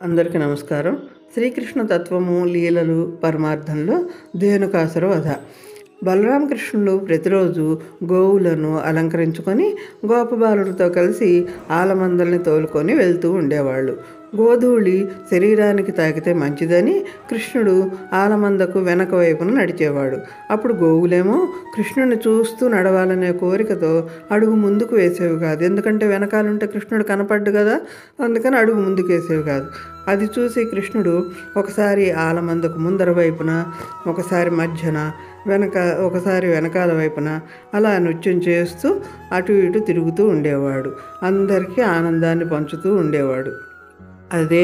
అందరికీ నమస్కారం. శ్రీకృష్ణ తత్వము, లీలలు, పరమార్థంలో ధేనుకాసుర వధ. బలరామకృష్ణులు ప్రతిరోజు గోవులను అలంకరించుకొని గోపబాలుడితో కలిసి ఆలమందల్ని తోలుకొని వెళ్తూ ఉండేవాళ్ళు. గోధూళి శరీరానికి తాకితే మంచిదని కృష్ణుడు ఆలమందకు వెనక వైపున నడిచేవాడు. అప్పుడు గోవులేమో కృష్ణుడిని చూస్తూ నడవాలనే కోరికతో అడుగు ముందుకు వేసేవి కాదు. ఎందుకంటే వెనకాలంటే కృష్ణుడు కనపడ్డు కదా, అందుకని అడుగు ముందుకు వేసేవి కాదు. అది చూసి కృష్ణుడు ఒకసారి ఆలమందకు ముందర వైపున, ఒకసారి మధ్యన, ఒకసారి వెనకాల వైపున అలా నృత్యం చేస్తూ అటు ఇటు తిరుగుతూ ఉండేవాడు. అందరికీ ఆనందాన్ని పంచుతూ ఉండేవాడు. అదే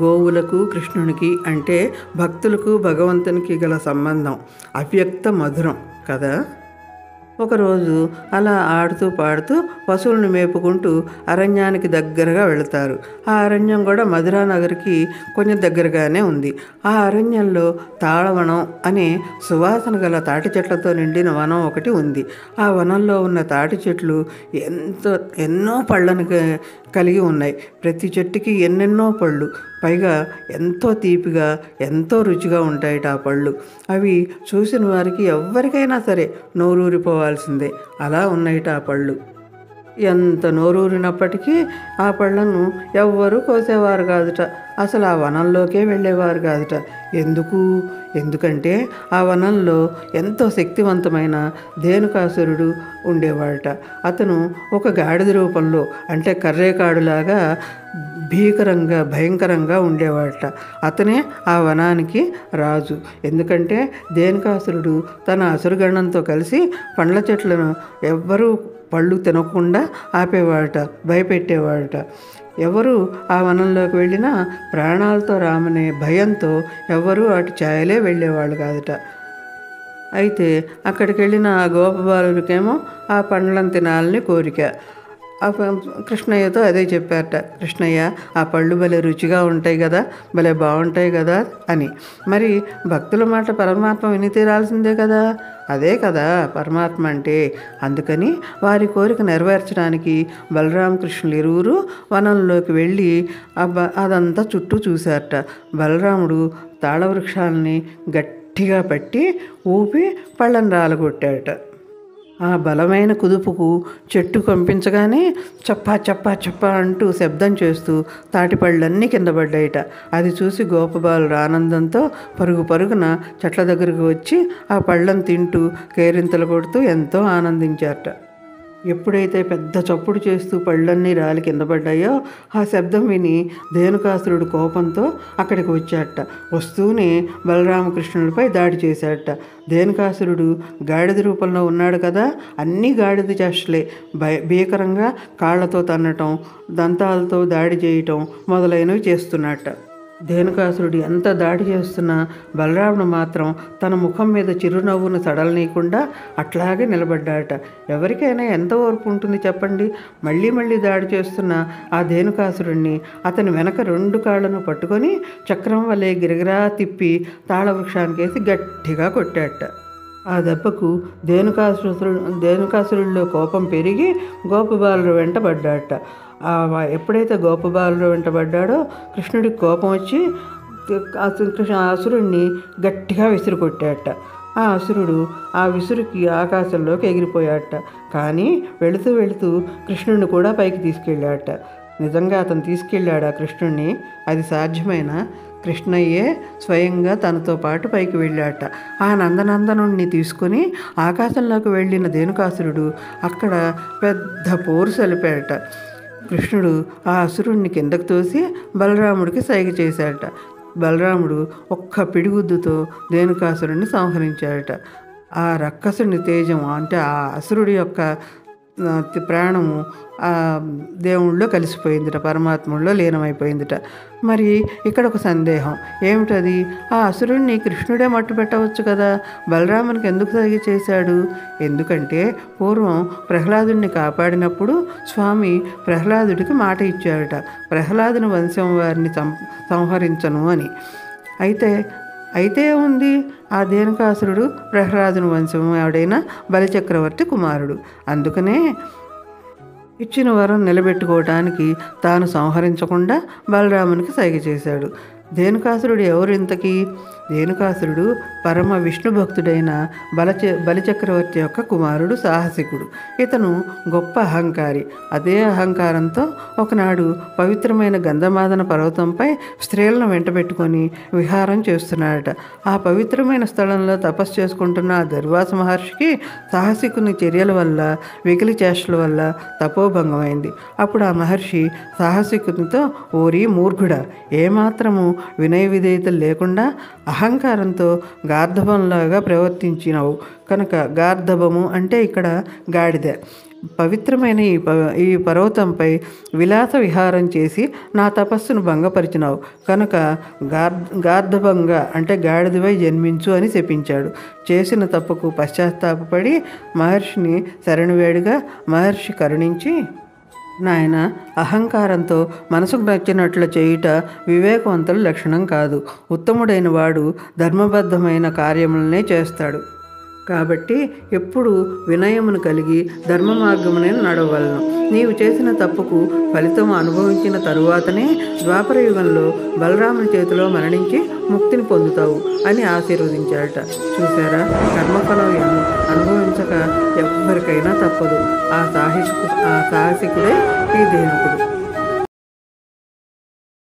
గోవులకు కృష్ణునికి అంటే భక్తులకు భగవంతునికి గల సంబంధం. అవ్యక్త మధురం కదా. ఒకరోజు అలా ఆడుతూ పాడుతూ పశువులను మేపుకుంటూ అరణ్యానికి దగ్గరగా వెళతారు. ఆ అరణ్యం కూడా మధురానగర్కి కొంచెం దగ్గరగానే ఉంది. ఆ అరణ్యంలో తాళవనం అనే సువాసన గల తాటి చెట్లతో నిండిన వనం ఒకటి ఉంది. ఆ వనంలో ఉన్న తాటి చెట్లు ఎన్నో పళ్ళను కలిగి ఉన్నాయి. ప్రతి చెట్టుకి ఎన్నెన్నో పళ్ళు, పైగా ఎంతో తీపిగా ఎంతో రుచిగా ఉంటాయట ఆ పళ్ళు. అవి చూసిన వారికి ఎవరికైనా సరే నోరూరిపోవాల్సిందే, అలా ఉన్నాయట ఆ పళ్ళు. ఎంత నోరూరినప్పటికీ ఆ పళ్ళను ఎవ్వరూ కోసేవారు కాదుట. అసలు ఆ వనంలోకే వెళ్ళేవారు కాదుట. ఎందుకంటే ఆ వనంలో ఎంతో శక్తివంతమైన ధేనుకాసురుడు ఉండేవాడట. అతను ఒక గాడిద రూపంలో, అంటే కర్రేకాడులాగా భయంకరంగా ఉండేవాడట. అతనే ఆ వనానికి రాజు. ఎందుకంటే ధేనుకాసురుడు తన అసురగణంతో కలిసి పండ్ల చెట్లను ఎవ్వరూ పళ్ళు తినకుండా ఆపేవాడట, భయపెట్టేవాడట. ఎవరు ఆ వనంలోకి వెళ్ళినా ప్రాణాలతో రామనే భయంతో ఎవరూ అటు ఛాయలే వెళ్ళేవాళ్ళు కాదుట. అయితే అక్కడికి వెళ్ళిన ఆ గోపబాలుడికేమో ఆ పండ్లను తినాలని కోరిక. కృష్ణయ్యతో అదే చెప్పారట. కృష్ణయ్య, ఆ పళ్ళు భలే రుచిగా ఉంటాయి కదా, భలే బాగుంటాయి కదా అని. మరి భక్తుల మాట పరమాత్మ విని తీరాల్సిందే కదా, అదే కదా పరమాత్మ అంటే. అందుకని వారి కోరిక నెరవేర్చడానికి బలరామకృష్ణులు ఇరువురు వనంలోకి వెళ్ళి అదంతా చుట్టూ చూశారట. బలరాముడు తాళవృక్షాలని గట్టిగా పట్టి ఊపి పళ్ళను రాలగొట్టాడట. ఆ బలమైన కుదుపుకు చెట్టు కంపించగానే చప్పా చప్పా చప్పా అంటూ శబ్దం చేస్తూ తాటిపళ్ళన్నీ కింద పడ్డాయిట. అది చూసి గోపబాలుడు ఆనందంతో పరుగున చెట్ల దగ్గరకు వచ్చి ఆ పళ్ళను తింటూ కేరింతలు కొడుతూ ఎంతో ఆనందించారట. ఎప్పుడైతే పెద్ద చప్పుడు చేస్తూ పళ్ళన్నీ రాలి కింద పడ్డాయో ఆ శబ్దం విని ధేనుకాసురుడు కోపంతో అక్కడికి వచ్చాడట. వస్తూనే బలరామకృష్ణులపై దాడి చేశాడట. ధేనుకాసురుడు గాడిద రూపంలో ఉన్నాడు కదా, అన్నీ గాడిద చేష్టలే. భీకరంగా కాళ్లతో తన్నటం, దంతాలతో దాడి చేయటం మొదలైనవి చేస్తున్నట్ట. ధేనుకాసురుడు ఎంత దాడి చేస్తున్నా బలరాముడు మాత్రం తన ముఖం మీద చిరునవ్వును సడలనీయకుండా అట్లాగే నిలబడ్డాడట. ఎవరికైనా ఎంత ఓర్పు ఉంటుంది చెప్పండి. మళ్ళీ దాడి చేస్తున్న ఆ ధేనుకాసురుడిని అతని వెనక 2 కాళ్లను పట్టుకొని చక్రం వలె గిరగిరా తిప్పి తాళవృక్షానికేసి గట్టిగా కొట్టాడట. ఆ దెబ్బకు ధేనుకాసురుడిలో కోపం పెరిగి గోపబాలుడు వెంట పడ్డాడట. ఎప్పుడైతే గోపబాలుడు వెంటబడ్డాడో కృష్ణుడికి కోపం వచ్చి అసురుణ్ణి గట్టిగా విసిరి కొట్టాడట. ఆ అసురుడు ఆ విసురుకి ఆకాశంలోకి ఎగిరిపోయాడట. కానీ వెళుతూ కృష్ణుడిని కూడా పైకి తీసుకెళ్ళాడట. నిజంగా అతను తీసుకెళ్ళాడు ఆ కృష్ణుడిని? అది సాధ్యమేనా? కృష్ణయ్యే స్వయంగా తనతో పాటు పైకి వెళ్ళాడట. ఆ నందనందనుణ్ణి తీసుకొని ఆకాశంలోకి వెళ్ళిన ధేనుకాసురుడు అక్కడ పెద్ద పోరు సలిపాడట. కృష్ణుడు ఆ అసురుణ్ణి కిందకు తోసి బలరాముడికి సైగ చేశాడట. బలరాముడు ఒక్క పిడిగుద్దుతో ధేనుకాసురుడిని సంహరించాడట. ఆ రక్కసుని తేజం, అంటే ఆ అసురుడి యొక్క ప్రాణము ఆ దేవుళ్ళలో కలిసిపోయిందిట, పరమాత్ముల్లో లీనమైపోయిందిట. మరి ఇక్కడ ఒక సందేహం ఏమిటది? ఆ అసురుణ్ణి కృష్ణుడే మట్టు పెట్టవచ్చు కదా, బలరామునికి ఎందుకు సైగ చేశాడు? ఎందుకంటే పూర్వం ప్రహ్లాదుడిని కాపాడినప్పుడు స్వామి ప్రహ్లాదుడికి మాట ఇచ్చాడట, ప్రహ్లాదుని వంశం వారిని సంహరించను అని. అయితే ఉంది, ఆ ధేనుకాసురుడు ప్రహ్లాదుని వంశం ఎవడైనా బలిచక్రవర్తి కుమారుడు. అందుకనే ఇచ్చిన వరం నిలబెట్టుకోవటానికి తాను సంహరించకుండా బలరామునికి సైగ చేశాడు. ధేనుకాసురుడు ఎవరు ఇంతకీ? ధేనుకాసురుడు పరమ విష్ణు భక్తుడైన బలిచక్రవర్తి యొక్క కుమారుడు సాహసికుడు. ఇతను గొప్ప అహంకారి. అదే అహంకారంతో ఒకనాడు పవిత్రమైన గంధమాదన పర్వతంపై స్త్రీలను వెంటబెట్టుకొని విహారం చేస్తున్నాడట. ఆ పవిత్రమైన స్థలంలో తపస్సు చేసుకుంటున్న ఆ దుర్వాస మహర్షికి సాహసికుని చర్యల వల్ల, వెకిలి చేష్టల వల్ల తపోభంగమైంది. అప్పుడు ఆ మహర్షి సాహసికునితో, ఓరి మూర్ఖుడా, ఏమాత్రము వినయ విధేయతలు లేకుండా అహంకారంతో గార్ధబంలాగా ప్రవర్తించినావు కనుక, గార్ధబము అంటే ఇక్కడ గాడిద, పవిత్రమైన ఈ పర్వతంపై విలాస విహారం చేసి నా తపస్సును భంగపరిచినావు కనుక గార్ధభంగా అంటే గాడిదవై జన్మించు అని శపించాడు. చేసిన తప్పుకు పశ్చాత్తాపపడి మహర్షిని శరణువేడిగా మహర్షి కరుణించి, నాయన, అహంకారంతో మనసుకు నచ్చినట్లు చేయుట వివేకవంతుల లక్షణం కాదు. ఉత్తముడైన వాడు ధర్మబద్ధమైన కార్యములనే చేస్తాడు. కాబట్టి ఎప్పుడు వినయమును కలిగి ధర్మ మార్గమునే నడవలను. నీవు చేసిన తప్పుకు ఫలితం అనుభవించిన తరువాతనే ద్వాపర యుగంలో బలరాముని చేతిలో మరణించి ముక్తిని పొందుతావు అని ఆశీర్వదించాడట. చూసారా, కర్మఫలం అనుభవించక ఎవ్వరికైనా తప్పదు. ఆ సాహసికుడే ఈ ధేనుకుడు.